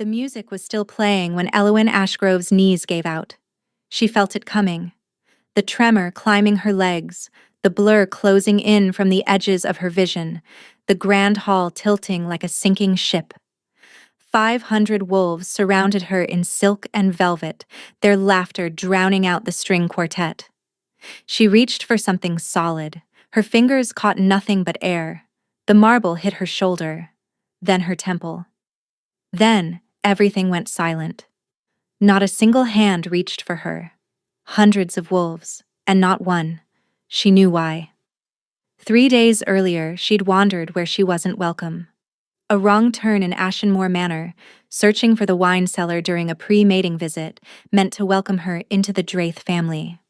The music was still playing when Elowyn Ashgrove's knees gave out. She felt it coming. The tremor climbing her legs, the blur closing in from the edges of her vision, the grand hall tilting like a sinking ship. 500 wolves surrounded her in silk and velvet, their laughter drowning out the string quartet. She reached for something solid. Her fingers caught nothing but air. The marble hit her shoulder, then her temple. Then everything went silent. Not a single hand reached for her. Hundreds of wolves, and not one. She knew why. 3 days earlier, she'd wandered where she wasn't welcome. A wrong turn in Ashenmore Manor, searching for the wine cellar during a pre-mating visit, meant to welcome her into the Draith family.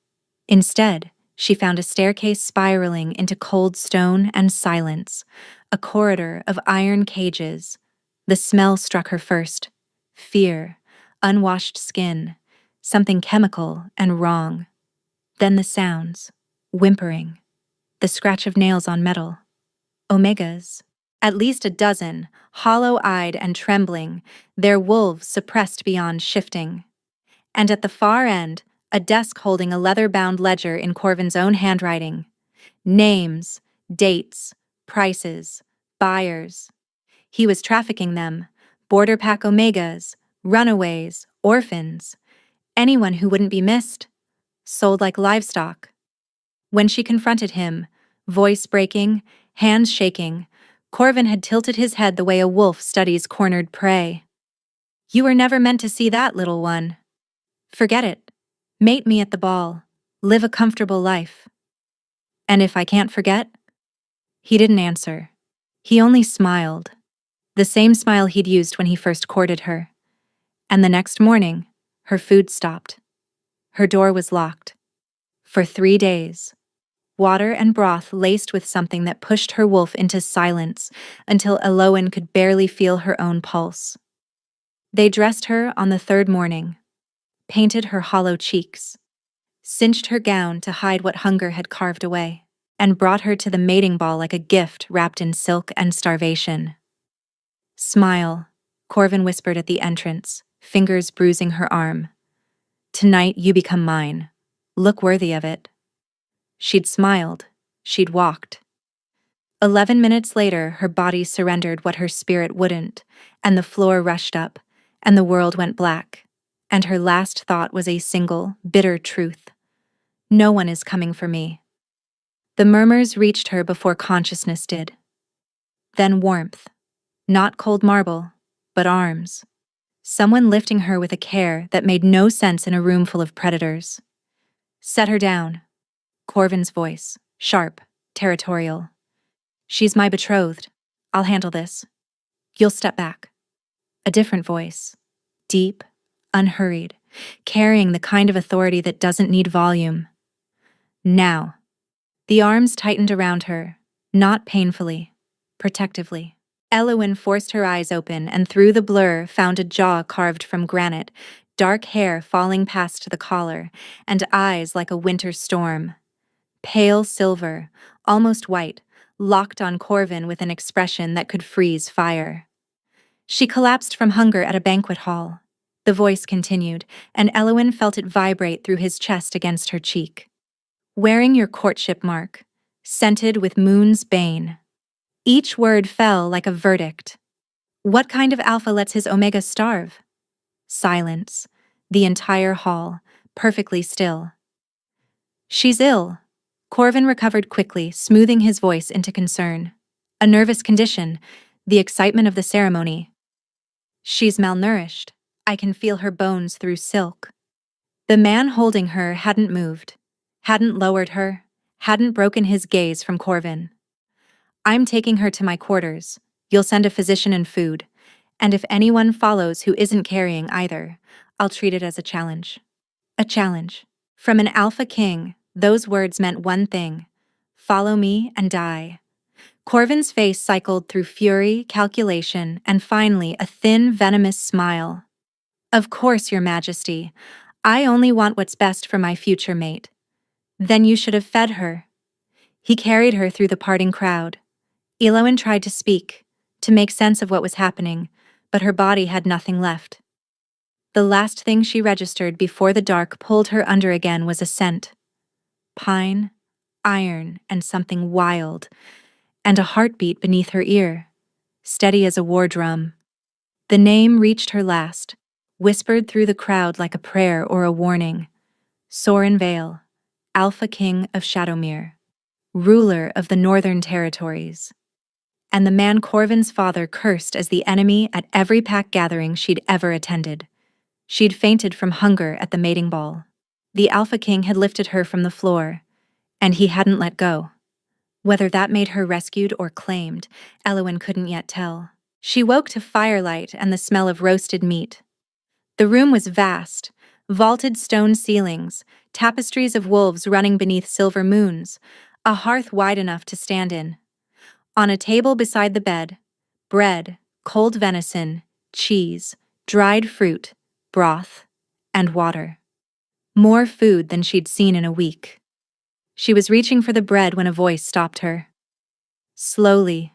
Instead, she found a staircase spiraling into cold stone and silence, a corridor of iron cages. The smell struck her first. Fear, unwashed skin, something chemical and wrong. Then the sounds, whimpering, the scratch of nails on metal. Omegas. At least a dozen, hollow-eyed and trembling, their wolves suppressed beyond shifting. And at the far end, a desk holding a leather-bound ledger in Corvin's own handwriting. Names, dates, prices, buyers. He was trafficking them, border pack Omegas, runaways, orphans, anyone who wouldn't be missed, sold like livestock. When she confronted him, voice breaking, hands shaking, Corvin had tilted his head the way a wolf studies cornered prey. "You were never meant to see that, little one. Forget it. Mate me at the ball. Live a comfortable life." "And if I can't forget?" He didn't answer. He only smiled. The same smile he'd used when he first courted her. And the next morning, her food stopped. Her door was locked. For 3 days. Water and broth laced with something that pushed her wolf into silence until Elowyn could barely feel her own pulse. They dressed her on the 3rd morning, painted her hollow cheeks, cinched her gown to hide what hunger had carved away, and brought her to the mating ball like a gift wrapped in silk and starvation. "Smile," Corvin whispered at the entrance, fingers bruising her arm. "Tonight you become mine. Look worthy of it." She'd smiled. She'd walked. 11 minutes later, her body surrendered what her spirit wouldn't, and the floor rushed up, and the world went black. And her last thought was a single, bitter truth. "No one is coming for me." The murmurs reached her before consciousness did. Then warmth. Not cold marble, but arms. Someone lifting her with a care that made no sense in a room full of predators. "Set her down." Corvin's voice, sharp, territorial. "She's my betrothed. I'll handle this. You'll step back." A different voice, deep, unhurried, carrying the kind of authority that doesn't need volume. "Now." The arms tightened around her, not painfully, protectively. Elowyn forced her eyes open and through the blur found a jaw carved from granite, dark hair falling past the collar, and eyes like a winter storm. Pale silver, almost white, locked on Corvin with an expression that could freeze fire. She collapsed from hunger at a banquet hall. The voice continued, and Elowyn felt it vibrate through his chest against her cheek. "Wearing your courtship mark, scented with moon's bane." Each word fell like a verdict. What kind of alpha lets his Omega starve? Silence. The entire hall, perfectly still. "She's ill." Corvin recovered quickly, smoothing his voice into concern. "A nervous condition, the excitement of the ceremony." "She's malnourished. I can feel her bones through silk." The man holding her hadn't moved, hadn't lowered her, hadn't broken his gaze from Corvin. "I'm taking her to my quarters. You'll send a physician and food. And if anyone follows who isn't carrying either, I'll treat it as a challenge." A challenge. From an alpha king, those words meant one thing: follow me and die. Corvin's face cycled through fury, calculation, and finally a thin, venomous smile. "Of course, Your Majesty. I only want what's best for my future mate." "Then you should have fed her." He carried her through the parting crowd. Elowyn tried to speak, to make sense of what was happening, but her body had nothing left. The last thing she registered before the dark pulled her under again was a scent. Pine, iron, and something wild, and a heartbeat beneath her ear, steady as a war drum. The name reached her last, whispered through the crowd like a prayer or a warning. Soren Vale, Alpha King of Shadowmere, ruler of the Northern Territories. And the man Corvin's father cursed as the enemy at every pack gathering she'd ever attended. She'd fainted from hunger at the mating ball. The Alpha King had lifted her from the floor, and he hadn't let go. Whether that made her rescued or claimed, Eowyn couldn't yet tell. She woke to firelight and the smell of roasted meat. The room was vast, vaulted stone ceilings, tapestries of wolves running beneath silver moons, a hearth wide enough to stand in. On a table beside the bed, bread, cold venison, cheese, dried fruit, broth, and water. More food than she'd seen in a week. She was reaching for the bread when a voice stopped her. Slowly.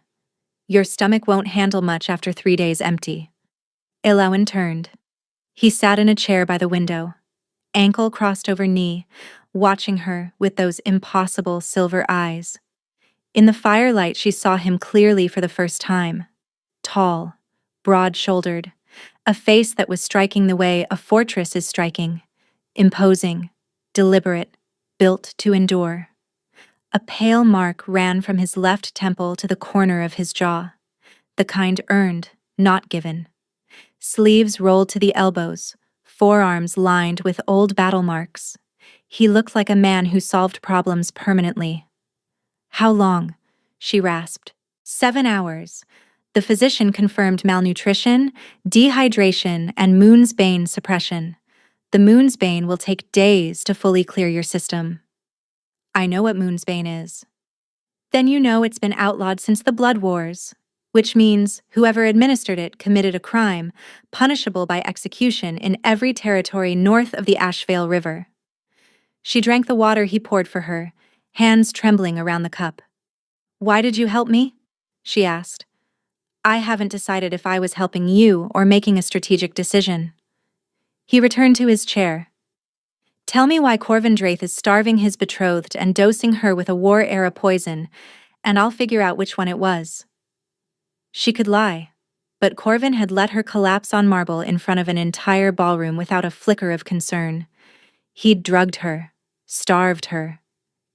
Your stomach won't handle much after 3 days empty. Eowyn turned. He sat in a chair by the window, ankle crossed over knee, watching her with those impossible silver eyes. In the firelight, she saw him clearly for the first time. Tall, broad-shouldered, a face that was striking the way a fortress is striking. Imposing, deliberate, built to endure. A pale mark ran from his left temple to the corner of his jaw, the kind earned, not given. Sleeves rolled to the elbows, forearms lined with old battle marks. He looked like a man who solved problems permanently. How long? She rasped. 7 hours. The physician confirmed malnutrition, dehydration, and Moonsbane suppression. The Moonsbane will take days to fully clear your system. I know what Moonsbane is. Then you know it's been outlawed since the Blood Wars, which means whoever administered it committed a crime, punishable by execution in every territory north of the Ashvale River. She drank the water he poured for her, hands trembling around the cup. Why did you help me? She asked. I haven't decided if I was helping you or making a strategic decision. He returned to his chair. Tell me why Corvin Draith is starving his betrothed and dosing her with a war-era poison, and I'll figure out which one it was. She could lie, but Corvin had let her collapse on marble in front of an entire ballroom without a flicker of concern. He'd drugged her, starved her,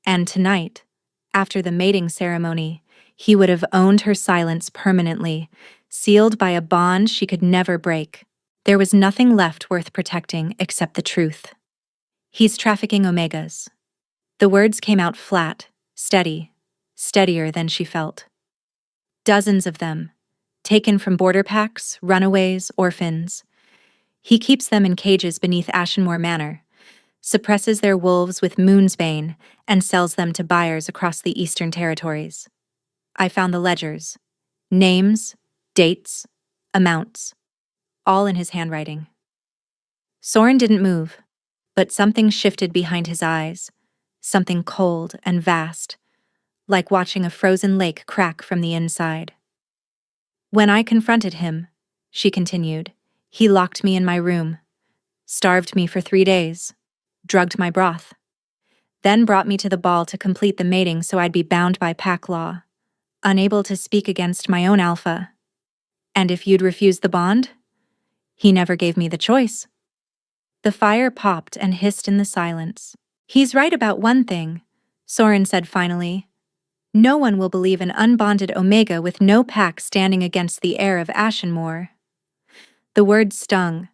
and tonight, after the mating ceremony, he would have owned her silence permanently, sealed by a bond she could never break. There was nothing left worth protecting except the truth. He's trafficking omegas. The words came out flat, steady, steadier than she felt. Dozens of them, taken from border packs, runaways, orphans. He keeps them in cages beneath Ashenmore Manor, suppresses their wolves with Moonsbane, and sells them to buyers across the Eastern Territories. I found the ledgers. Names, dates, amounts. All in his handwriting. Soren didn't move, but something shifted behind his eyes, something cold and vast, like watching a frozen lake crack from the inside. When I confronted him, she continued, he locked me in my room, starved me for 3 days, drugged my broth, then brought me to the ball to complete the mating so I'd be bound by pack law, unable to speak against my own alpha. And if you'd refused the bond? He never gave me the choice. The fire popped and hissed in the silence. He's right about one thing, Soren said finally. No one will believe an unbonded Omega with no pack standing against the heir of Ashenmore. The words stung.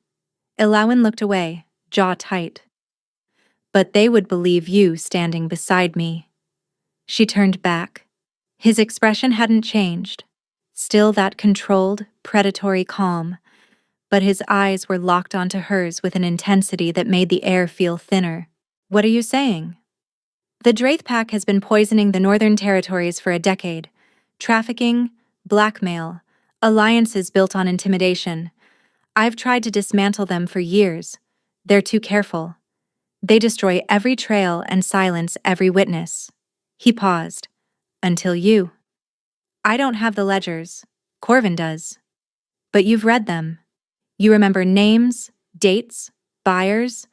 Eowyn looked away, jaw tight. But they would believe you standing beside me. She turned back. His expression hadn't changed. Still that controlled, predatory calm. But his eyes were locked onto hers with an intensity that made the air feel thinner. What are you saying? The Draith Pack has been poisoning the Northern Territories for a decade. Trafficking, blackmail, alliances built on intimidation. I've tried to dismantle them for years. They're too careful. They destroy every trail and silence every witness. He paused. Until you. I don't have the ledgers. Corvin does. But you've read them. You remember names, dates, buyers.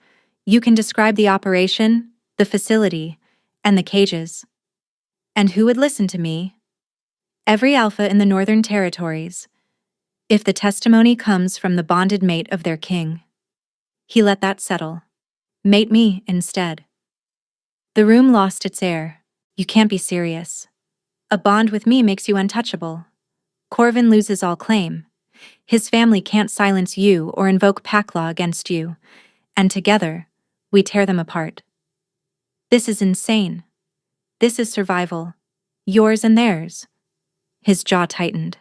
You can describe the operation, the facility, and the cages. And who would listen to me? Every alpha in the Northern Territories, if the testimony comes from the bonded mate of their king. He let that settle. Mate me instead. The room lost its air. You can't be serious. A bond with me makes you untouchable. Corvin loses all claim. His family can't silence you or invoke pack law against you. And together, we tear them apart. This is insane. This is survival. Yours and theirs. His jaw tightened.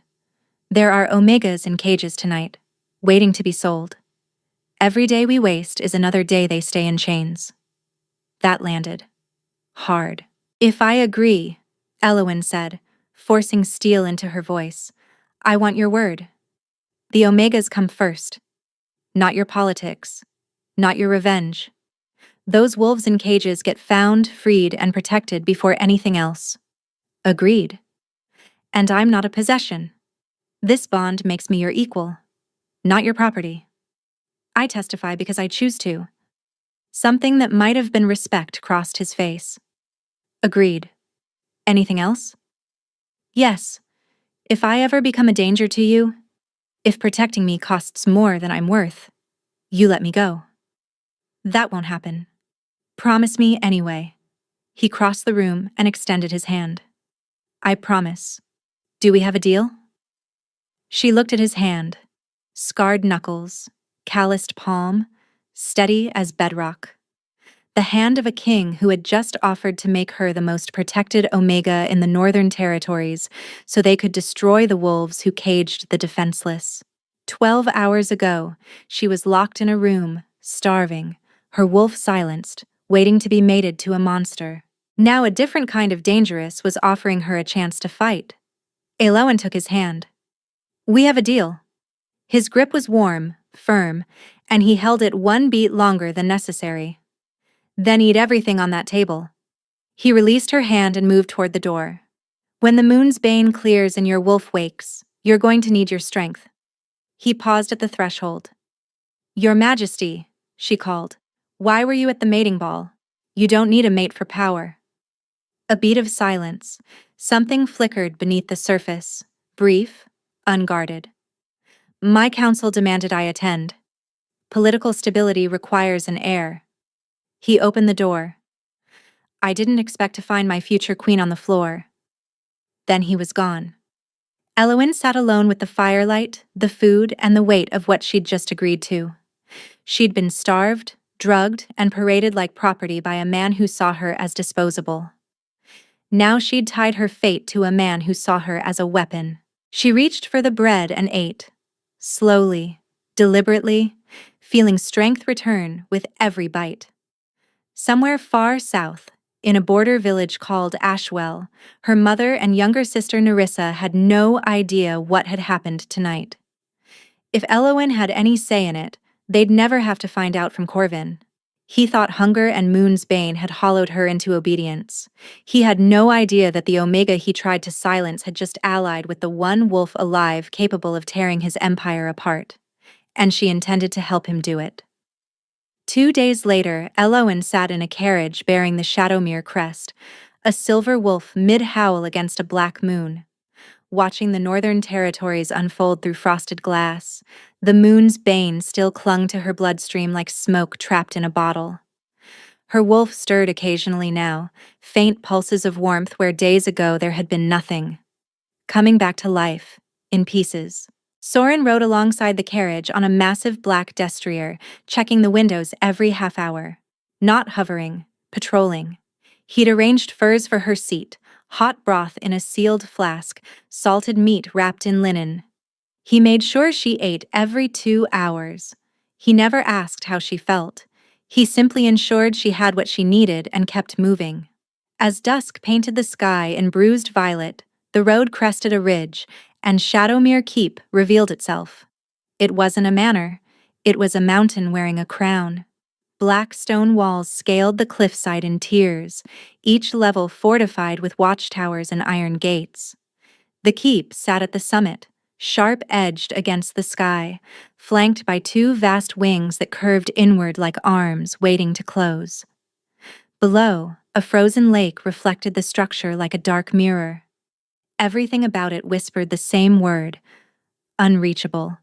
There are Omegas in cages tonight, waiting to be sold. Every day we waste is another day they stay in chains. That landed. Hard. If I agree, Elowen said, forcing steel into her voice, I want your word. The Omegas come first. Not your politics. Not your revenge. Those wolves in cages get found, freed, and protected before anything else. Agreed. And I'm not a possession. This bond makes me your equal, not your property. I testify because I choose to. Something that might have been respect crossed his face. Agreed. Anything else? Yes. If I ever become a danger to you, if protecting me costs more than I'm worth, you let me go. That won't happen. Promise me anyway. He crossed the room and extended his hand. I promise. Do we have a deal? She looked at his hand. Scarred knuckles, calloused palm, steady as bedrock. The hand of a king who had just offered to make her the most protected Omega in the Northern Territories so they could destroy the wolves who caged the defenseless. 12 hours ago, she was locked in a room, starving, her wolf silenced, waiting to be mated to a monster. Now a different kind of dangerous was offering her a chance to fight. Elowen took his hand. We have a deal. His grip was warm, firm, and he held it one beat longer than necessary. Then eat everything on that table. He released her hand and moved toward the door. When the moon's bane clears and your wolf wakes, you're going to need your strength. He paused at the threshold. Your Majesty, she called. Why were you at the mating ball? You don't need a mate for power. A beat of silence. Something flickered beneath the surface, brief, unguarded. My council demanded I attend. Political stability requires an heir. He opened the door. I didn't expect to find my future queen on the floor. Then he was gone. Elowen sat alone with the firelight, the food, and the weight of what she'd just agreed to. She'd been starved, drugged, and paraded like property by a man who saw her as disposable. Now she'd tied her fate to a man who saw her as a weapon. She reached for the bread and ate. Slowly, deliberately, feeling strength return with every bite. Somewhere far south, in a border village called Ashwell, her mother and younger sister Nerissa had no idea what had happened tonight. If Elowen had any say in it, they'd never have to find out from Corvin. He thought hunger and Moon's bane had hollowed her into obedience. He had no idea that the Omega he tried to silence had just allied with the one wolf alive capable of tearing his empire apart. And she intended to help him do it. 2 days later, Elowen sat in a carriage bearing the Shadowmere crest, a silver wolf mid-howl against a black moon. Watching the Northern Territories unfold through frosted glass, the moon's bane still clung to her bloodstream like smoke trapped in a bottle. Her wolf stirred occasionally now, faint pulses of warmth where days ago there had been nothing. Coming back to life, in pieces. Soren rode alongside the carriage on a massive black destrier, checking the windows every half hour. Not hovering, patrolling. He'd arranged furs for her seat, hot broth in a sealed flask, salted meat wrapped in linen. He made sure she ate every 2 hours. He never asked how she felt. He simply ensured she had what she needed and kept moving. As dusk painted the sky in bruised violet, the road crested a ridge, and Shadowmere Keep revealed itself. It wasn't a manor. It was a mountain wearing a crown. Black stone walls scaled the cliffside in tiers, each level fortified with watchtowers and iron gates. The keep sat at the summit, sharp-edged against the sky, flanked by two vast wings that curved inward like arms waiting to close. Below, a frozen lake reflected the structure like a dark mirror. Everything about it whispered the same word: unreachable.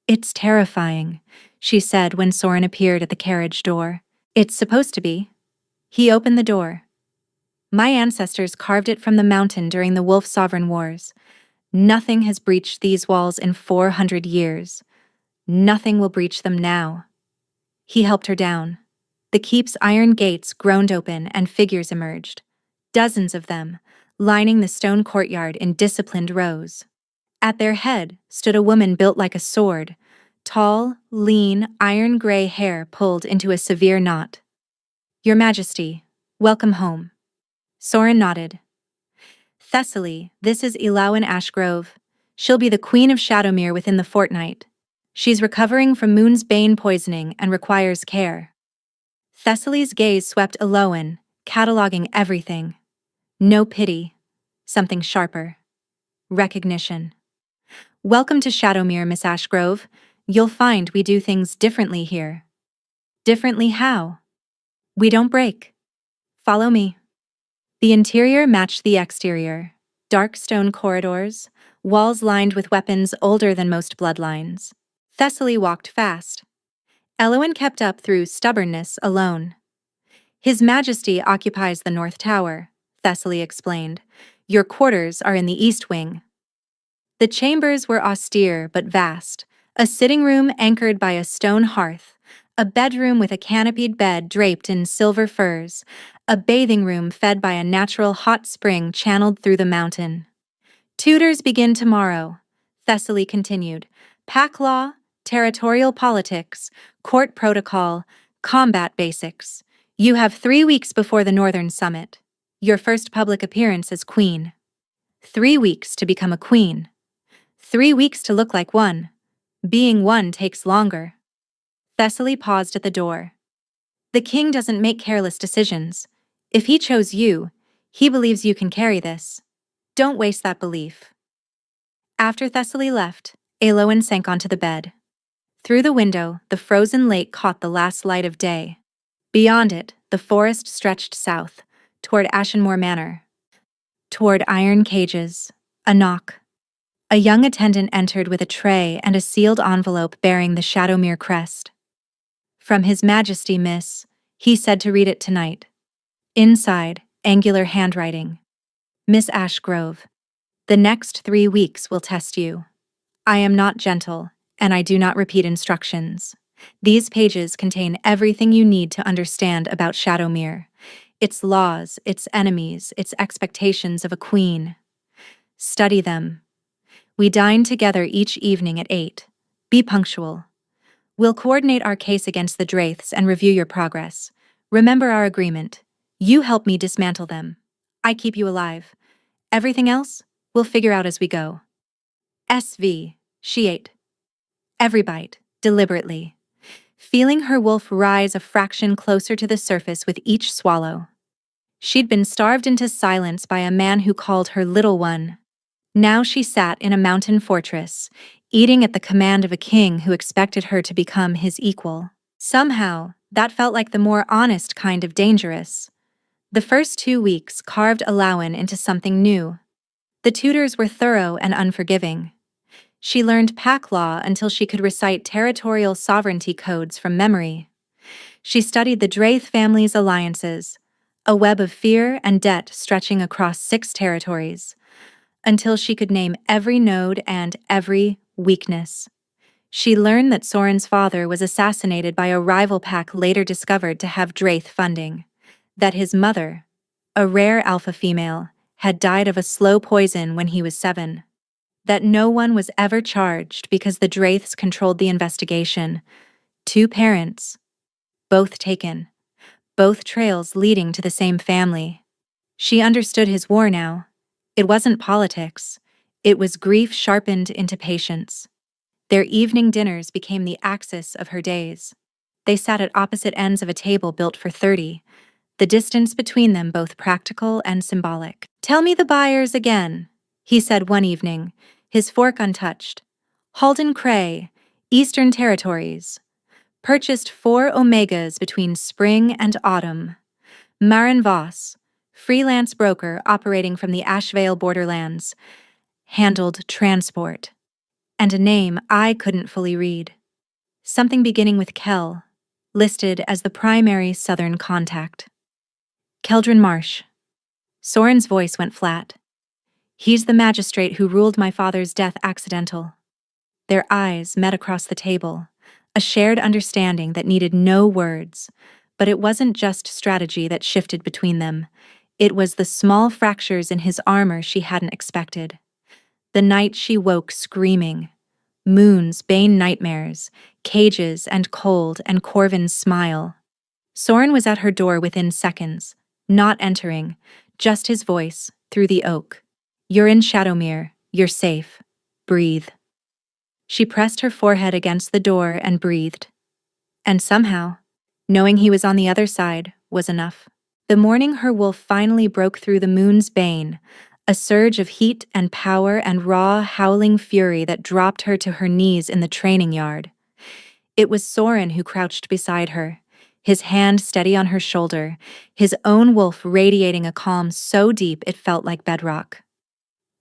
"It's terrifying," she said when Soren appeared at the carriage door. "It's supposed to be." He opened the door. "My ancestors carved it from the mountain during the Wolf Sovereign Wars. Nothing has breached these walls in 400 years. Nothing will breach them now." He helped her down. The keep's iron gates groaned open and figures emerged. Dozens of them, lining the stone courtyard in disciplined rows. At their head stood a woman built like a sword, tall, lean, iron-gray hair pulled into a severe knot. "Your Majesty, welcome home." Soren nodded. "Thessaly, this is Elowyn Ashgrove. She'll be the Queen of Shadowmere within the fortnight. She's recovering from Moon's Bane poisoning and requires care." Thessaly's gaze swept Elowyn, cataloging everything. No pity. Something sharper. Recognition. "Welcome to Shadowmere, Miss Ashgrove. You'll find we do things differently here." "Differently how?" "We don't break. Follow me." The interior matched the exterior. Dark stone corridors, walls lined with weapons older than most bloodlines. Thessaly walked fast. Elowyn kept up through stubbornness alone. "His Majesty occupies the North Tower," Thessaly explained. "Your quarters are in the East Wing." The chambers were austere but vast, a sitting room anchored by a stone hearth, a bedroom with a canopied bed draped in silver furs, a bathing room fed by a natural hot spring channeled through the mountain. "Tutors begin tomorrow," Thessaly continued. "Pack law, territorial politics, court protocol, combat basics. You have 3 weeks before the Northern Summit. Your first public appearance as queen. 3 weeks to become a queen. 3 weeks to look like one. Being one takes longer." Thessaly paused at the door. "The king doesn't make careless decisions. If he chose you, he believes you can carry this. Don't waste that belief." After Thessaly left, Elowyn sank onto the bed. Through the window, the frozen lake caught the last light of day. Beyond it, the forest stretched south, toward Ashenmore Manor. Toward iron cages. A knock. A young attendant entered with a tray and a sealed envelope bearing the Shadowmere crest. "From His Majesty, miss," he said to read it tonight. Inside, angular handwriting. "Miss Ashgrove, the next 3 weeks will test you. I am not gentle, and I do not repeat instructions. These pages contain everything you need to understand about Shadowmere, its laws, its enemies, its expectations of a queen. Study them. We dine together each evening at 8. Be punctual. We'll coordinate our case against the Draiths and review your progress. Remember our agreement. You help me dismantle them. I keep you alive. Everything else, we'll figure out as we go." SV, she ate. Every bite, deliberately, feeling her wolf rise a fraction closer to the surface with each swallow. She'd been starved into silence by a man who called her little one. Now she sat in a mountain fortress, eating at the command of a king who expected her to become his equal. Somehow, that felt like the more honest kind of dangerous. The first 2 weeks carved Elowyn into something new. The tutors were thorough and unforgiving. She learned pack law until she could recite territorial sovereignty codes from memory. She studied the Draith family's alliances, a web of fear and debt stretching across 6 territories, until she could name every node and every weakness. She learned that Soren's father was assassinated by a rival pack later discovered to have Draith funding, that his mother, a rare alpha female, had died of a slow poison when he was 7, that no one was ever charged because the Draiths controlled the investigation. 2 parents, both taken, both trails leading to the same family. She understood his war now. It wasn't politics. It was grief sharpened into patience. Their evening dinners became the axis of her days. They sat at opposite ends of a table built for 30, the distance between them both practical and symbolic. "Tell me the buyers again," he said one evening, his fork untouched. Halden Cray, Eastern Territories. Purchased 4 Omegas between spring and autumn. Maren Voss, freelance broker operating from the Ashvale borderlands. Handled transport. And a name I couldn't fully read. Something beginning with Kell, listed as the primary southern contact. Keldrin Marsh. Soren's voice went flat. He's the magistrate who ruled my father's death accidental. Their eyes met across the table, a shared understanding that needed no words. But it wasn't just strategy that shifted between them. It was the small fractures in his armor she hadn't expected. The night she woke screaming. Moon's bane nightmares, cages and cold and Corvin's smile. Soren was at her door within seconds, not entering, just his voice, through the oak. You're in Shadowmere, you're safe. Breathe. She pressed her forehead against the door and breathed. And somehow, knowing he was on the other side was enough. The morning her wolf finally broke through the moon's bane, a surge of heat and power and raw, howling fury that dropped her to her knees in the training yard. It was Soren who crouched beside her, his hand steady on her shoulder, his own wolf radiating a calm so deep it felt like bedrock.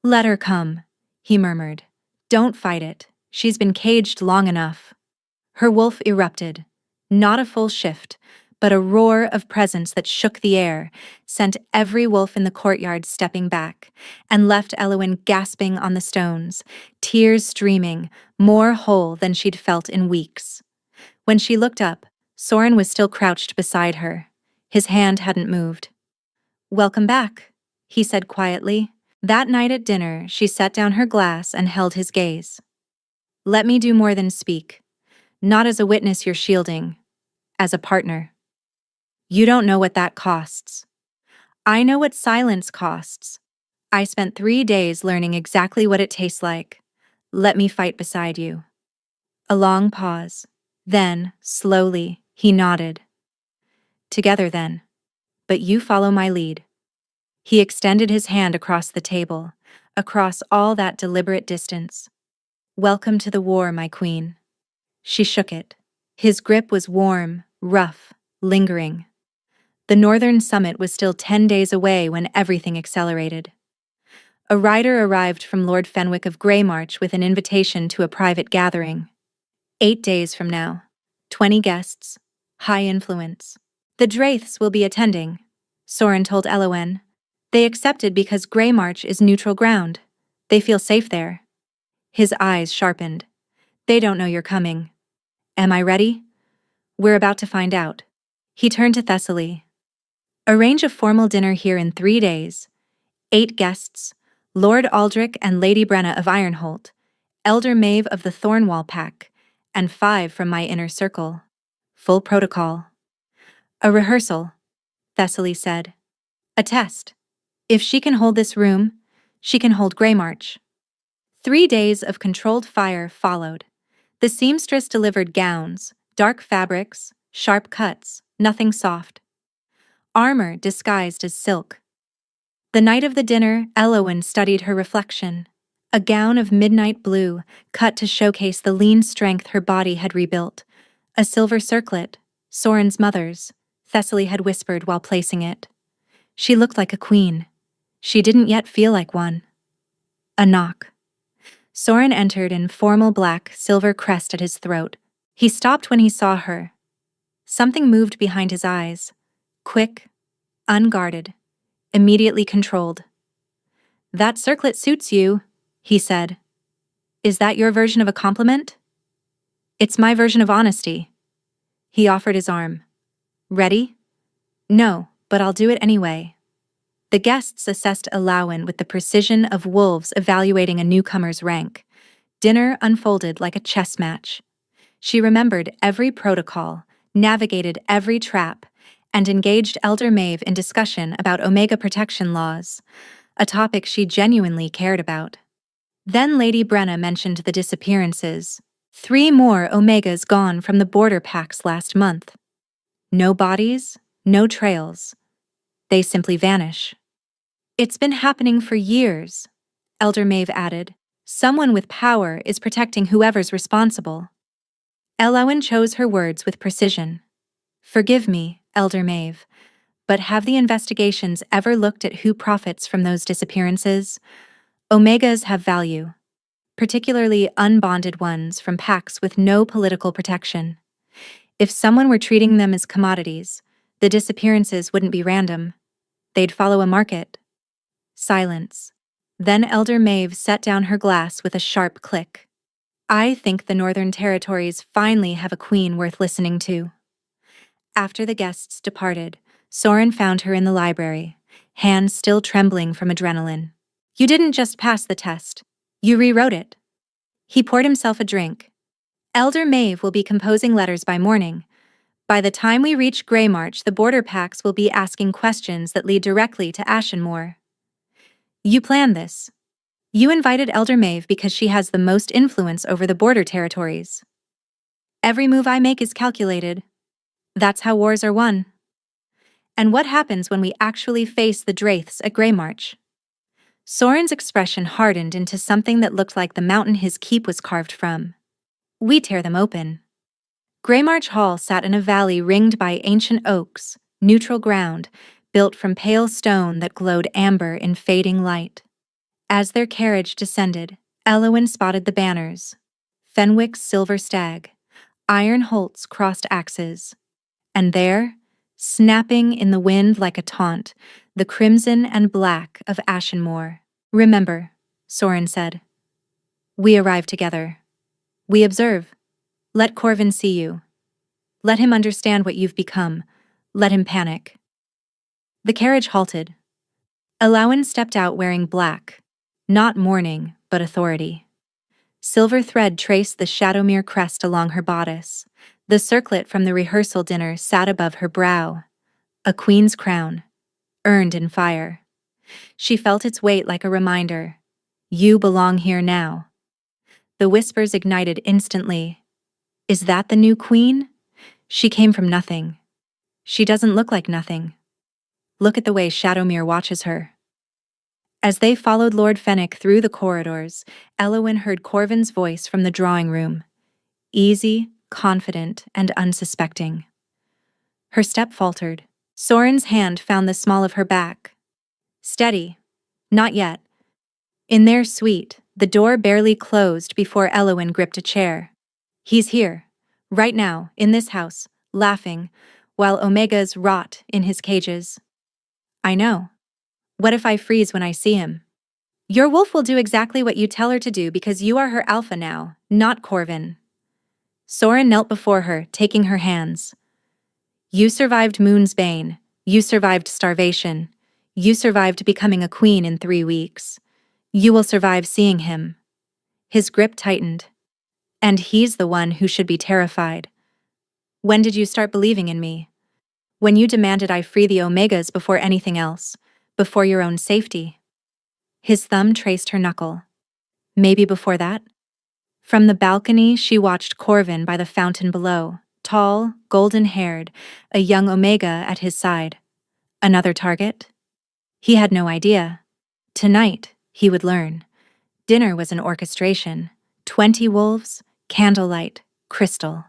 Let her come, he murmured. Don't fight it. She's been caged long enough. Her wolf erupted. Not a full shift, but a roar of presence that shook the air, sent every wolf in the courtyard stepping back, and left Elwyn gasping on the stones, tears streaming, more whole than she'd felt in weeks. When she looked up, Soren was still crouched beside her. His hand hadn't moved. Welcome back, he said quietly. That night at dinner, she set down her glass and held his gaze. Let me do more than speak. Not as a witness you're shielding, as a partner. You don't know what that costs. I know what silence costs. I spent 3 days learning exactly what it tastes like. Let me fight beside you. A long pause. Then, slowly, he nodded. Together then. But you follow my lead. He extended his hand across the table, across all that deliberate distance. Welcome to the war, my queen. She shook it. His grip was warm, rough, lingering. The northern summit was still 10 days away when everything accelerated. A rider arrived from Lord Fenwick of Greymarch with an invitation to a private gathering. 8 days from now. 20 guests. High influence. The Draiths will be attending, Soren told Elwyn. They accepted because Greymarch is neutral ground. They feel safe there. His eyes sharpened. They don't know you're coming. Am I ready? We're about to find out. He turned to Thessaly. Arrange a formal dinner here in 3 days. 8 guests, Lord Aldrich and Lady Brenna of Ironholt, Elder Maeve of the Thornwall Pack, and 5 from my inner circle. Full protocol. A rehearsal, Thessaly said. A test. If she can hold this room, she can hold Greymarch. 3 days of controlled fire followed. The seamstress delivered gowns, dark fabrics, sharp cuts, nothing soft. Armor disguised as silk. The night of the dinner, Elwyn studied her reflection. A gown of midnight blue, cut to showcase the lean strength her body had rebuilt. A silver circlet, Soren's mother's, Thessaly had whispered while placing it. She looked like a queen. She didn't yet feel like one. A knock. Soren entered in formal black, silver crest at his throat. He stopped when he saw her. Something moved behind his eyes. Quick, unguarded, immediately controlled. That circlet suits you, he said. Is that your version of a compliment? It's my version of honesty. He offered his arm. Ready? No, but I'll do it anyway. The guests assessed Elwyn with the precision of wolves evaluating a newcomer's rank. Dinner unfolded like a chess match. She remembered every protocol, navigated every trap, and engaged Elder Maeve in discussion about Omega protection laws, a topic she genuinely cared about. Then Lady Brenna mentioned the disappearances. 3 more Omegas gone from the border packs last month. No bodies, no trails. They simply vanish. It's been happening for years, Elder Maeve added. Someone with power is protecting whoever's responsible. Elowin chose her words with precision. Forgive me, Elder Maeve, but have the investigations ever looked at who profits from those disappearances? Omegas have value, particularly unbonded ones from packs with no political protection. If someone were treating them as commodities, the disappearances wouldn't be random. They'd follow a market. Silence. Then Elder Maeve set down her glass with a sharp click. I think the Northern Territories finally have a queen worth listening to. After the guests departed, Soren found her in the library, hands still trembling from adrenaline. You didn't just pass the test. You rewrote it. He poured himself a drink. Elder Maeve will be composing letters by morning. By the time we reach Greymarch, the border packs will be asking questions that lead directly to Ashenmoor. You planned this. You invited Elder Maeve because she has the most influence over the border territories. Every move I make is calculated. That's how wars are won. And what happens when we actually face the Draiths at Greymarch? Soren's expression hardened into something that looked like the mountain his keep was carved from. We tear them open. Greymarch Hall sat in a valley ringed by ancient oaks, neutral ground, built from pale stone that glowed amber in fading light. As their carriage descended, Elowin spotted the banners. Fenwick's silver stag, Iron Holt's crossed axes. And there, snapping in the wind like a taunt, the crimson and black of Ashenmoor. Remember, Soren said. We arrive together. We observe. Let Corvin see you. Let him understand what you've become. Let him panic. The carriage halted. Elowin stepped out wearing black, not mourning, but authority. Silver thread traced the Shadowmere crest along her bodice. The circlet from the rehearsal dinner sat above her brow. A queen's crown, earned in fire. She felt its weight like a reminder. You belong here now. The whispers ignited instantly. Is that the new queen? She came from nothing. She doesn't look like nothing. Look at the way Shadowmere watches her. As they followed Lord Fenwick through the corridors, Elowin heard Corvin's voice from the drawing room. Easy, confident, and unsuspecting. Her step faltered. Soren's hand found the small of her back. Steady. Not yet. In their suite, the door barely closed before Elowin gripped a chair. He's here, right now, in this house, laughing, while Omegas rot in his cages. I know. What if I freeze when I see him? Your wolf will do exactly what you tell her to do because you are her alpha now, not Corvin. Soren knelt before her, taking her hands. You survived Moon's Bane. You survived starvation. You survived becoming a queen in 3 weeks. You will survive seeing him. His grip tightened. And he's the one who should be terrified. When did you start believing in me? When you demanded I free the Omegas before anything else, before your own safety. His thumb traced her knuckle. Maybe before that? From the balcony, she watched Corvin by the fountain below, tall, golden-haired, a young Omega at his side. Another target? He had no idea. Tonight, he would learn. Dinner was an orchestration. 20 wolves, candlelight, crystal.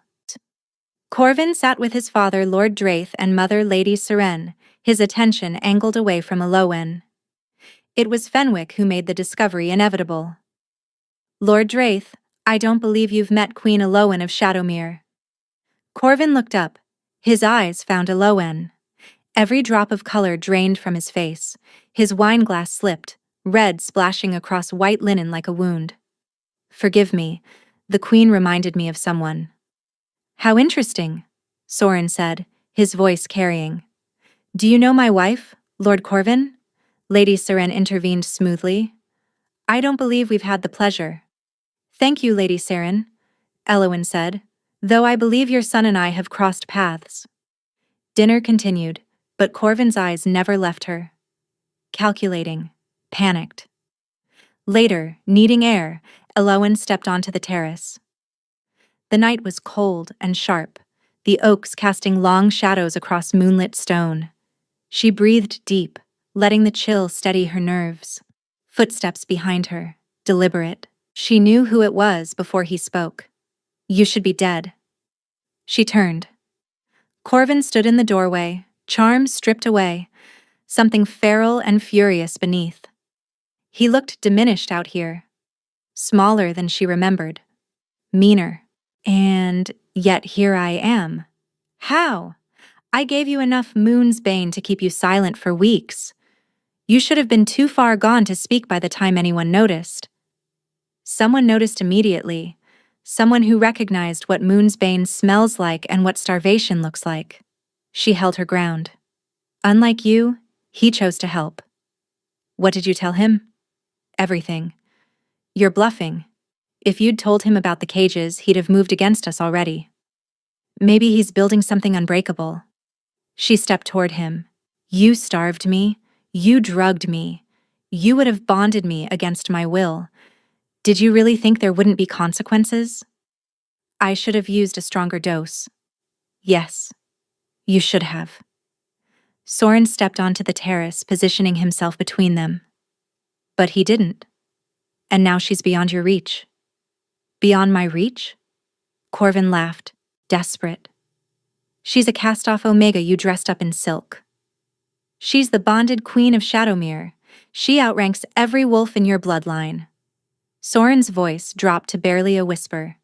Corvin sat with his father Lord Draith and mother Lady Seren, his attention angled away from Elowin. It was Fenwick who made the discovery inevitable. Lord Draith, I don't believe you've met Queen Elowin of Shadowmere. Corvin looked up. His eyes found Elowin. Every drop of color drained from his face. His wineglass slipped, red splashing across white linen like a wound. Forgive me, the queen reminded me of someone. How interesting, Soren said, his voice carrying. Do you know my wife, Lord Corvin? Lady Seren intervened smoothly. I don't believe we've had the pleasure. Thank you, Lady Seren, Elowin said, though I believe your son and I have crossed paths. Dinner continued, but Corvin's eyes never left her. Calculating, panicked. Later, needing air, Elowin stepped onto the terrace. The night was cold and sharp, the oaks casting long shadows across moonlit stone. She breathed deep, letting the chill steady her nerves. Footsteps behind her, deliberate, She knew who it was before he spoke. You should be dead. She turned. Corvin stood in the doorway, charms stripped away, something feral and furious beneath. He looked diminished out here, smaller than she remembered, meaner. And yet here I am. How? I gave you enough Moon's Bane to keep you silent for weeks. You should have been too far gone to speak by the time anyone noticed. Someone noticed immediately. Someone who recognized what Moon's Bane smells like and what starvation looks like. She held her ground. Unlike you, he chose to help. What did you tell him? Everything. You're bluffing. If you'd told him about the cages, he'd have moved against us already. Maybe he's building something unbreakable. She stepped toward him. You starved me. You drugged me. You would have bonded me against my will. Did you really think there wouldn't be consequences? I should have used a stronger dose. Yes, you should have. Soren stepped onto the terrace, positioning himself between them. But he didn't. And now she's beyond your reach. Beyond my reach? Corvin laughed, desperate. She's a cast-off Omega you dressed up in silk. She's the bonded queen of Shadowmere. She outranks every wolf in your bloodline. Soren's voice dropped to barely a whisper.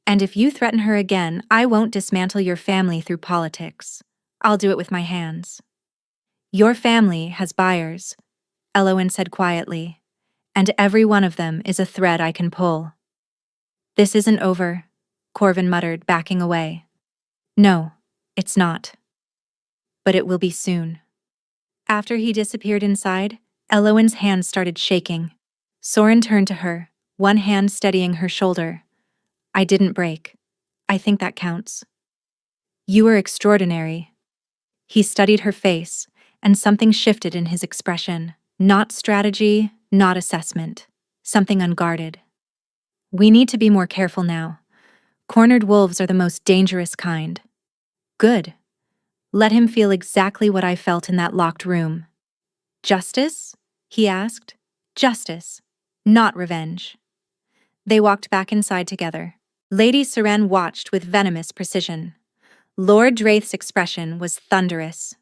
And if you threaten her again, I won't dismantle your family through politics. I'll do it with my hands. Your family has buyers, Elowen said quietly, and every one of them is a thread I can pull. This isn't over, Corvin muttered, backing away. No, it's not. But it will be soon. After he disappeared inside, Elowen's hands started shaking. Soren turned to her, one hand steadying her shoulder. I didn't break. I think that counts. You were extraordinary. He studied her face, and something shifted in his expression. Not strategy, not assessment. Something unguarded. We need to be more careful now. Cornered wolves are the most dangerous kind. Good. Let him feel exactly what I felt in that locked room. Justice? He asked. Justice, not revenge. They walked back inside together. Lady Seren watched with venomous precision. Lord Draith's expression was thunderous.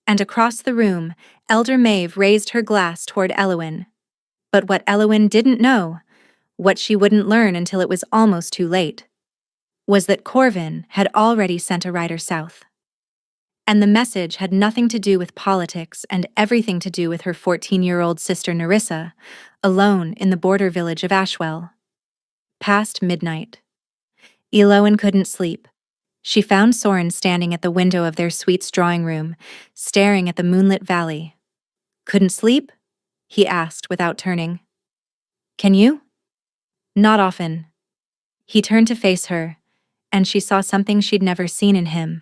And across the room, Elder Maeve raised her glass toward Elowen. But what Elowen didn't know, what she wouldn't learn until it was almost too late, was that Corvin had already sent a rider south. And the message had nothing to do with politics and everything to do with her 14-year-old sister Nerissa, alone in the border village of Ashwell. Past midnight. Elowen couldn't sleep. She found Soren standing at the window of their suite's drawing room, staring at the moonlit valley. Couldn't sleep? He asked without turning. Can you? Not often. He turned to face her, and she saw something she'd never seen in him.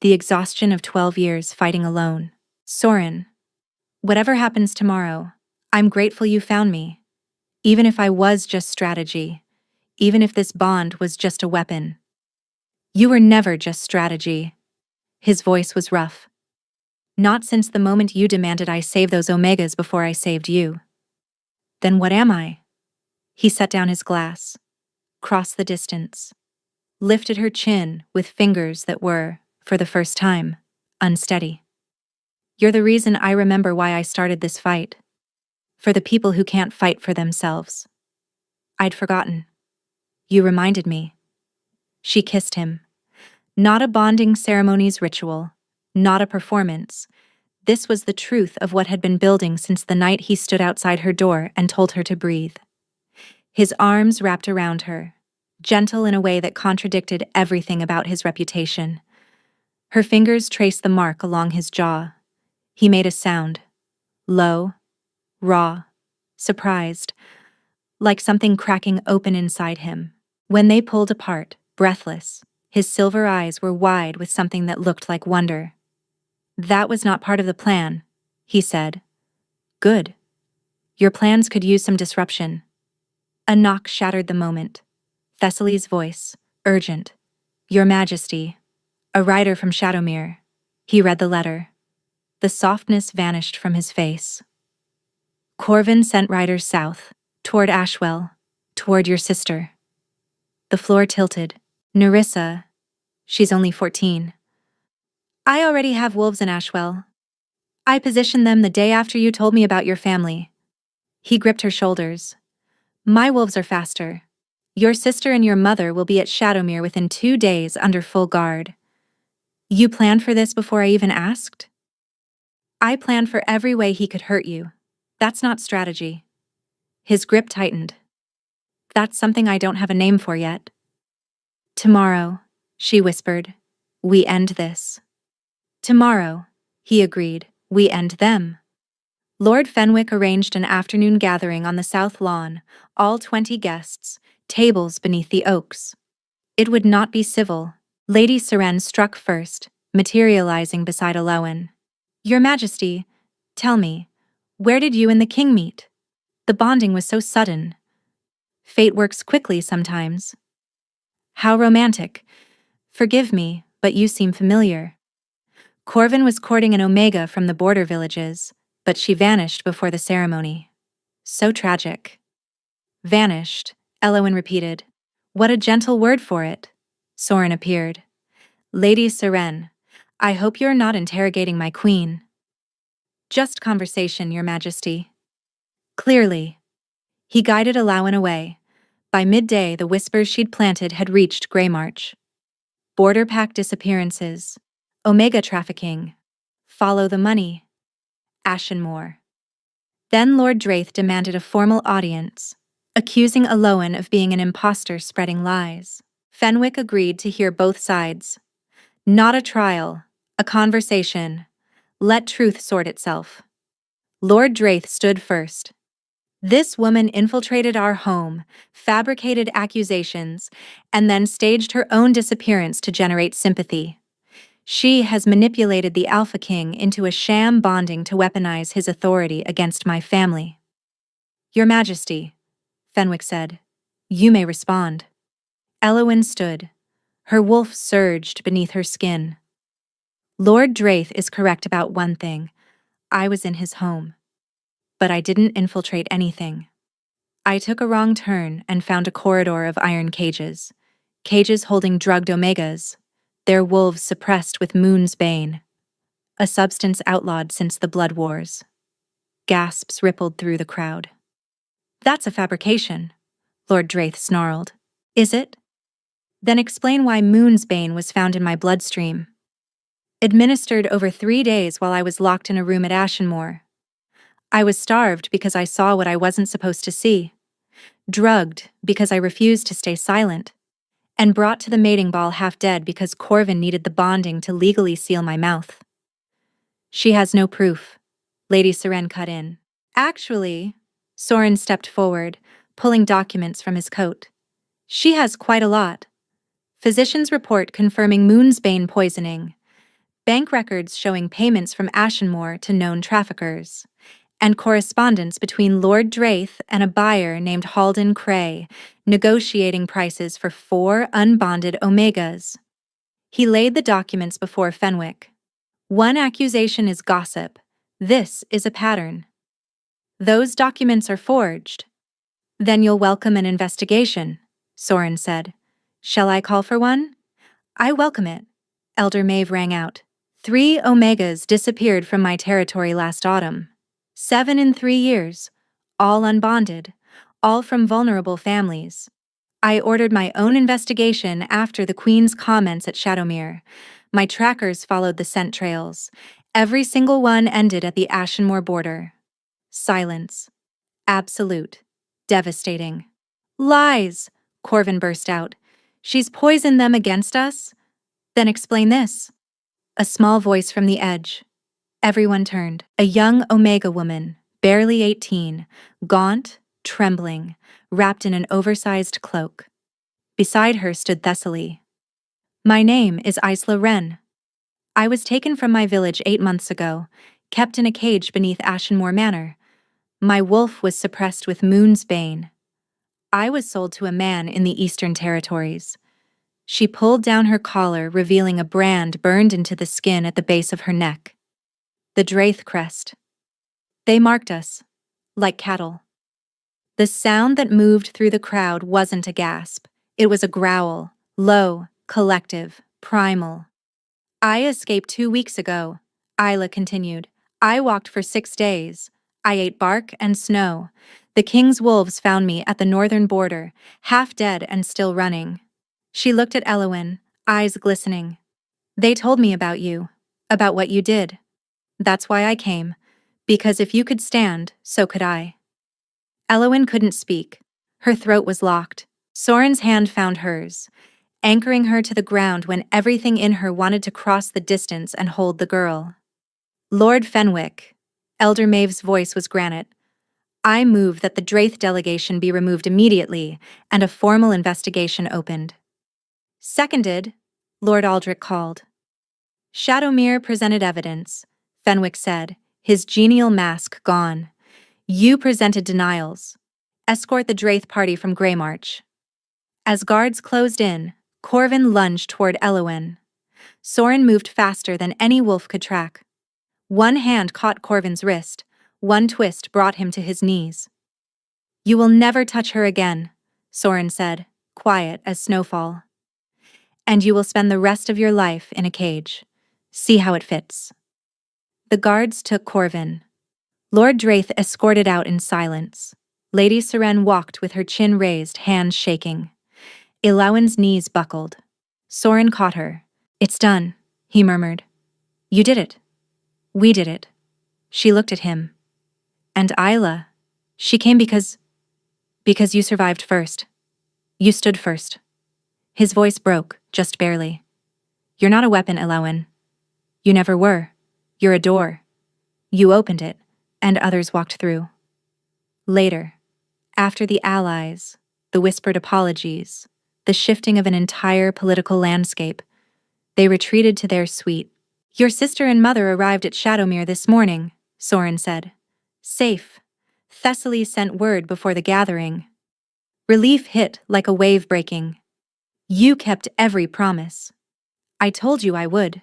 The exhaustion of 12 years fighting alone. Soren, whatever happens tomorrow, I'm grateful you found me. Even if I was just strategy, even if this bond was just a weapon. You were never just strategy. His voice was rough. Not since the moment you demanded I save those Omegas before I saved you. Then what am I? He set down his glass, crossed the distance, lifted her chin with fingers that were, for the first time, unsteady. You're the reason I remember why I started this fight. For the people who can't fight for themselves. I'd forgotten. You reminded me. She kissed him. Not a bonding ceremony's ritual, not a performance. This was the truth of what had been building since the night he stood outside her door and told her to breathe. His arms wrapped around her, gentle in a way that contradicted everything about his reputation. Her fingers traced the mark along his jaw. He made a sound. Low, raw, surprised, like something cracking open inside him. When they pulled apart, breathless, his silver eyes were wide with something that looked like wonder. That was not part of the plan, he said. Good. Your plans could use some disruption. A knock shattered the moment. Thessaly's voice, urgent. Your Majesty. A rider from Shadowmere. He read the letter. The softness vanished from his face. Corvin sent riders south, toward Ashwell. Toward your sister. The floor tilted. Nerissa. She's only 14. I already have wolves in Ashwell. I positioned them the day after you told me about your family. He gripped her shoulders. My wolves are faster. Your sister and your mother will be at Shadowmere within 2 days under full guard. You planned for this before I even asked? I planned for every way he could hurt you. That's not strategy. His grip tightened. That's something I don't have a name for yet. Tomorrow, she whispered, we end this. Tomorrow, he agreed, we end them. Lord Fenwick arranged an afternoon gathering on the south lawn, all 20 guests, tables beneath the oaks. It would not be civil. Lady Seren struck first, materializing beside Alowan. Your Majesty, tell me, where did you and the king meet? The bonding was so sudden. Fate works quickly sometimes. How romantic. Forgive me, but you seem familiar. Corvin was courting an Omega from the border villages, but she vanished before the ceremony. So tragic. Vanished, Elowen repeated. What a gentle word for it. Soren appeared. Lady Seren, I hope you're not interrogating my queen. Just conversation, Your Majesty. Clearly. He guided Alowan away. By midday, the whispers she'd planted had reached Greymarch. Border pack disappearances. Omega trafficking. Follow the money. Ashenmore. Then Lord Draith demanded a formal audience, accusing Alowan of being an imposter spreading lies. Fenwick agreed to hear both sides. Not a trial, a conversation. Let truth sort itself. Lord Draith stood first. This woman infiltrated our home, fabricated accusations, and then staged her own disappearance to generate sympathy. She has manipulated the Alpha King into a sham bonding to weaponize his authority against my family. Your Majesty, Fenwick said, you may respond. Elowen stood. Her wolf surged beneath her skin. Lord Draith is correct about one thing. I was in his home. But I didn't infiltrate anything. I took a wrong turn and found a corridor of iron cages. Cages holding drugged Omegas. Their wolves suppressed with Moon's Bane, a substance outlawed since the Blood Wars. Gasps rippled through the crowd. That's a fabrication, Lord Draith snarled. Is it? Then explain why Moon's Bane was found in my bloodstream. Administered over 3 days while I was locked in a room at Ashenmore. I was starved because I saw what I wasn't supposed to see. Drugged because I refused to stay silent. And brought to the mating ball half dead because Corvin needed the bonding to legally seal my mouth. She has no proof, Lady Seren cut in. Actually, Soren stepped forward, pulling documents from his coat. She has quite a lot. Physician's report confirming Moon's Bane poisoning. Bank records showing payments from Ashenmore to known traffickers. And correspondence between Lord Draith and a buyer named Halden Cray, negotiating prices for 4 unbonded Omegas. He laid the documents before Fenwick. One accusation is gossip. This is a pattern. Those documents are forged. Then you'll welcome an investigation, Soren said. Shall I call for one? I welcome it, Elder Maeve rang out. 3 Omegas disappeared from my territory last autumn. 7 in 3 years, all unbonded, all from vulnerable families. I ordered my own investigation after the Queen's comments at Shadowmere. My trackers followed the scent trails. Every single one ended at the Ashenmore border. Silence. Absolute. Devastating. Lies, Corvin burst out. She's poisoned them against us? Then explain this. A small voice from the edge. Everyone turned. A young Omega woman, barely 18, gaunt, trembling, wrapped in an oversized cloak. Beside her stood Thessaly. My name is Isla Wren. I was taken from my village 8 months ago, kept in a cage beneath Ashenmore Manor. My wolf was suppressed with Moon's Bane. I was sold to a man in the Eastern Territories. She pulled down her collar, revealing a brand burned into the skin at the base of her neck. The Draith crest. They marked us, like cattle. The sound that moved through the crowd wasn't a gasp. It was a growl, low, collective, primal. I escaped 2 weeks ago, Isla continued. I walked for 6 days. I ate bark and snow. The king's wolves found me at the northern border, half dead and still running. She looked at Elwyn, eyes glistening. They told me about you, about what you did. That's why I came, because if you could stand, so could I. Elwyn couldn't speak. Her throat was locked. Soren's hand found hers, anchoring her to the ground when everything in her wanted to cross the distance and hold the girl. Lord Fenwick, Elder Maeve's voice was granite. I move that the Draith delegation be removed immediately and a formal investigation opened. Seconded, Lord Aldrich called. Shadowmere presented evidence, Fenwick said, his genial mask gone. You presented denials. Escort the Draith party from Greymarch. As guards closed in, Corvin lunged toward Elwyn. Soren moved faster than any wolf could track. One hand caught Corvin's wrist, one twist brought him to his knees. You will never touch her again, Soren said, quiet as snowfall. And you will spend the rest of your life in a cage. See how it fits. The guards took Corvin. Lord Draith escorted out in silence. Lady Seren walked with her chin raised, hands shaking. Elwyn's knees buckled. Soren caught her. It's done, he murmured. You did it. We did it. She looked at him. And Isla, she came because you survived first. You stood first. His voice broke, just barely. You're not a weapon, Elwyn. You never were. You're a door. You opened it, and others walked through. Later, after the Allies, the whispered apologies, the shifting of an entire political landscape, they retreated to their suite. Your sister and mother arrived at Shadowmere this morning, Soren said. Safe. Thessaly sent word before the gathering. Relief hit like a wave breaking. You kept every promise. I told you I would.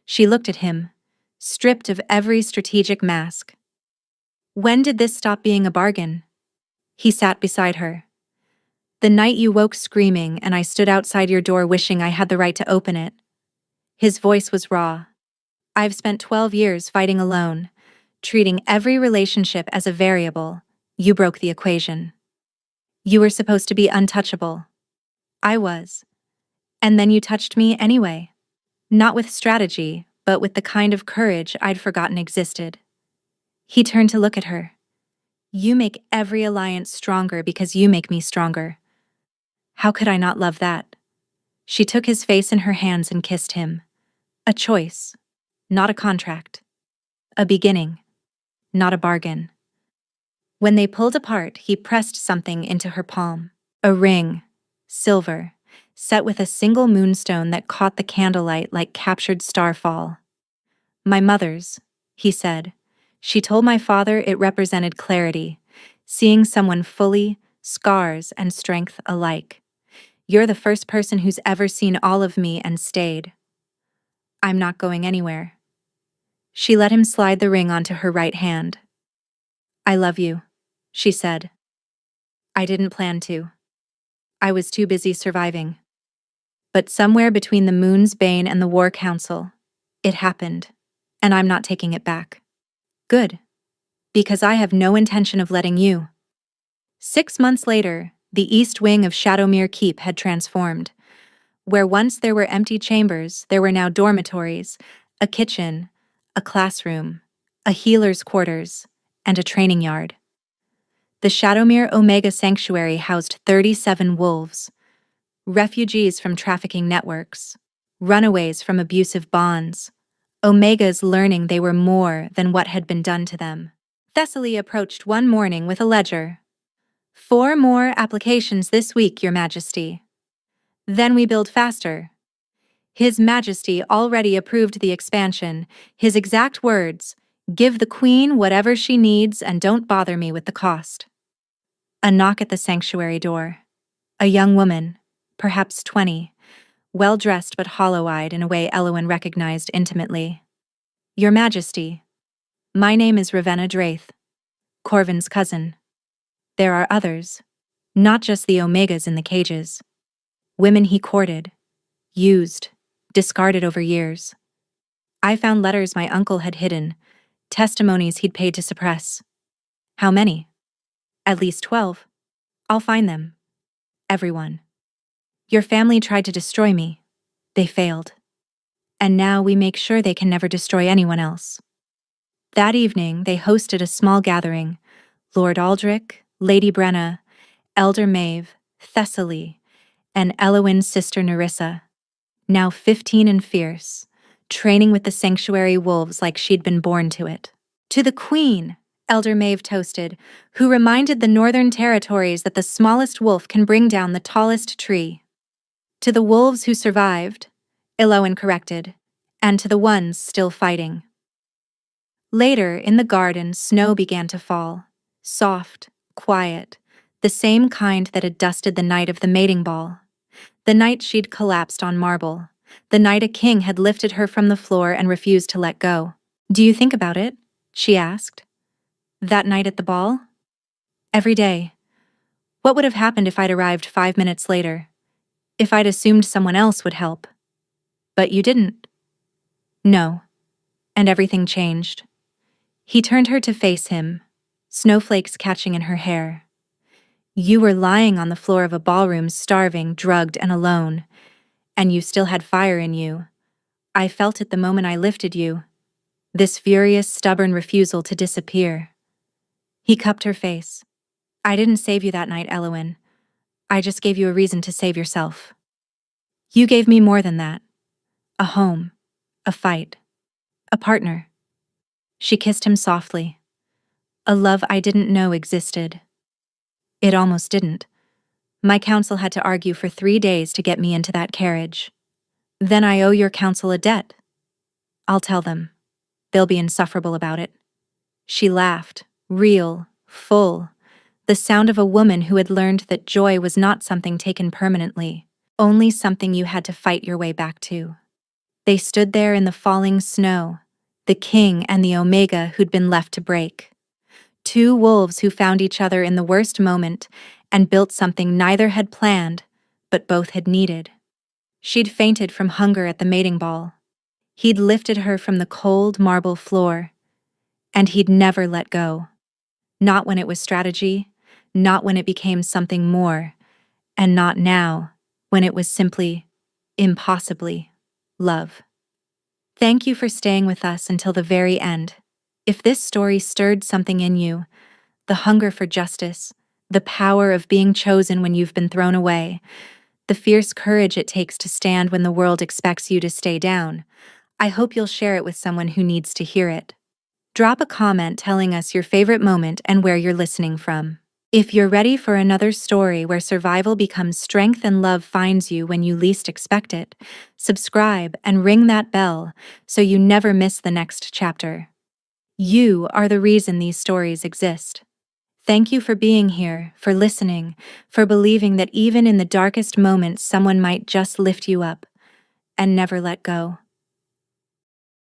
She looked at him, stripped of every strategic mask. When did this stop being a bargain? He sat beside her. The night you woke screaming and I stood outside your door wishing I had the right to open it. His voice was raw. I've spent 12 years fighting alone, treating every relationship as a variable. You broke the equation. You were supposed to be untouchable. I was. And then you touched me anyway. Not with strategy, but with the kind of courage I'd forgotten existed. He turned to look at her. You make every alliance stronger because you make me stronger. How could I not love that? She took his face in her hands and kissed him. A choice, not a contract. A beginning, not a bargain. When they pulled apart, he pressed something into her palm. A ring, silver, set with a single moonstone that caught the candlelight like captured starfall. My mother's, he said. She told my father it represented clarity, seeing someone fully, scars and strength alike. You're the first person who's ever seen all of me and stayed. I'm not going anywhere. She let him slide the ring onto her right hand. I love you, she said. I didn't plan to. I was too busy surviving. But somewhere between the Moon's Bane and the War Council, it happened, and I'm not taking it back. Good. Because I have no intention of letting you. 6 months later, the east wing of Shadowmere Keep had transformed. Where once there were empty chambers, there were now dormitories, a kitchen, a classroom, a healer's quarters, and a training yard. The Shadowmere Omega Sanctuary housed 37 wolves, refugees from trafficking networks, runaways from abusive bonds, Omegas learning they were more than what had been done to them. Thessaly approached one morning with a ledger. 4 more applications this week, Your Majesty. Then we build faster. His Majesty already approved the expansion. His exact words, give the Queen whatever she needs and don't bother me with the cost. A knock at the sanctuary door. A young woman, perhaps 20, well-dressed but hollow-eyed in a way Elwyn recognized intimately. Your Majesty, my name is Ravenna Draith, Corvin's cousin. there are others, not just the Omegas in the cages. Women he courted, used, discarded over years. I found letters my uncle had hidden, testimonies he'd paid to suppress. How many? At least 12. I'll find them. Everyone. Your family tried to destroy me. They failed. And now we make sure they can never destroy anyone else. That evening, they hosted a small gathering. Lord Aldrich, Lady Brenna, Elder Maeve, Thessaly, and Elowyn's sister Nerissa, now 15 and fierce, training with the sanctuary wolves like she'd been born to it. To the Queen, Elder Maeve toasted, who reminded the Northern Territories that the smallest wolf can bring down the tallest tree. To the wolves who survived, Elowyn corrected, and to the ones still fighting. Later, in the garden, snow began to fall, soft, quiet, the same kind that had dusted the night of the mating ball. The night she'd collapsed on marble. The night a king had lifted her from the floor and refused to let go. Do you think about it? She asked. That night at the ball? Every day. What would have happened if I'd arrived 5 minutes later? If I'd assumed someone else would help? But you didn't. No. And everything changed. He turned her to face him, snowflakes catching in her hair. You were lying on the floor of a ballroom, starving, drugged, and alone. And you still had fire in you. I felt it the moment I lifted you. This furious, stubborn refusal to disappear. He cupped her face. I didn't save you that night, Elowyn. I just gave you a reason to save yourself. You gave me more than that. A home. A fight. A partner. She kissed him softly. A love I didn't know existed. It almost didn't. My council had to argue for 3 days to get me into that carriage. Then I owe your council a debt. I'll tell them. They'll be insufferable about it. She laughed, real, full, the sound of a woman who had learned that joy was not something taken permanently, only something you had to fight your way back to. They stood there in the falling snow, the king and the Omega who'd been left to break. 2 wolves who found each other in the worst moment and built something neither had planned, but both had needed. She'd fainted from hunger at the mating ball. He'd lifted her from the cold marble floor, and he'd never let go. Not when it was strategy, not when it became something more, and not now, when it was simply, impossibly, love. Thank you for staying with us until the very end. If this story stirred something in you, the hunger for justice, the power of being chosen when you've been thrown away, the fierce courage it takes to stand when the world expects you to stay down, I hope you'll share it with someone who needs to hear it. Drop a comment telling us your favorite moment and where you're listening from. If you're ready for another story where survival becomes strength and love finds you when you least expect it, subscribe and ring that bell so you never miss the next chapter. You are the reason these stories exist. Thank you for being here, for listening, for believing that even in the darkest moments someone might just lift you up and never let go.